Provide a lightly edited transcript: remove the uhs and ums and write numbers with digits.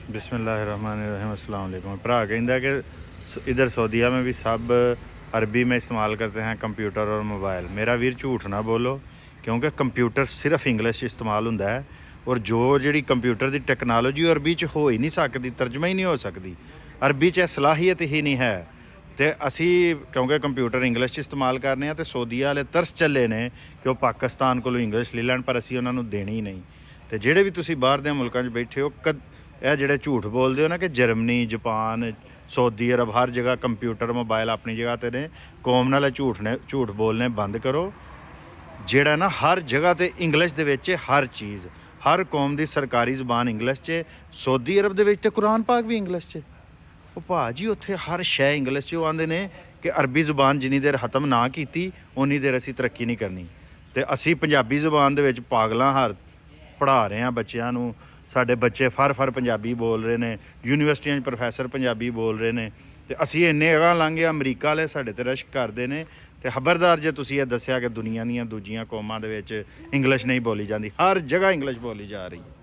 बिस्मिल्लाहिर्रहमानिर्रहीम अस्सलाम वालेकुम। भरा कहता कि इधर सऊदीया में भी सब अरबी में इस्तेमाल करते हैं कंप्यूटर और मोबाइल। मेरा वीर झूठ ना बोलो, क्योंकि कंप्यूटर सिर्फ इंग्लिश इस्तेमाल होंदा है और जो जी कंप्यूटर की टैक्नोलॉजी अरबी च हो ही नहीं सकती, तर्जमा ही नहीं हो सकती, अरबी च सलाहियत ही नहीं है। तो असी क्योंकि कंप्यूटर इंग्लिश च इस्तेमाल करने तो सऊदीया वाले तरस चले ने कि वह पाकिस्तान को इंग्लिश ले लैन, पर असी उन्होंने देनी ही नहीं। तो जेडे भी तुसी बाहर दे मुल्कों च बैठे हो, ਇਹ ਜਿਹੜੇ ਝੂਠ ਬੋਲਦੇ ਹੋ ਨਾ ਕਿ ਜਰਮਨੀ, ਜਾਪਾਨ, सऊदी अरब हर जगह कंप्यूटर मोबाइल अपनी जगह ते ने, कौम नाल झूठ बोलने बंद करो। जेड़ा ना हर जगह ते इंग्लिश दे विच हर चीज़, हर कौम की सरकारी ज़बान इंग्लिश च। सऊदी अरब दे विच ते कुरान पाक भी इंग्लिश च। वो भाजी उत्थे हर शै इंग्लिश च। आंदे ने कि अरबी ज़बान जिन्नी देर खत्म ना की उन्नी देर असी तरक्की नहीं करनी। तो असी पंजाबी ज़बान दे विच पागलां हर पढ़ा रहे हैं बच्चों नूं। साडे बच्चे फर पंजाबी बोल रहे हैं, यूनीवर्सिटियां प्रोफैसर पंजाबी बोल रहे हैं। तो असी इन्ने अगां लंघ गए, अमरीका वाले साडे ते रश करते हैं। तो खबरदार जे तुसीं ये दस्सिया कि दुनिया दीयां दूजियां कौमां दे विच इंग्लिश नहीं बोली जाती, हर जगह इंग्लिश बोली जा रही है।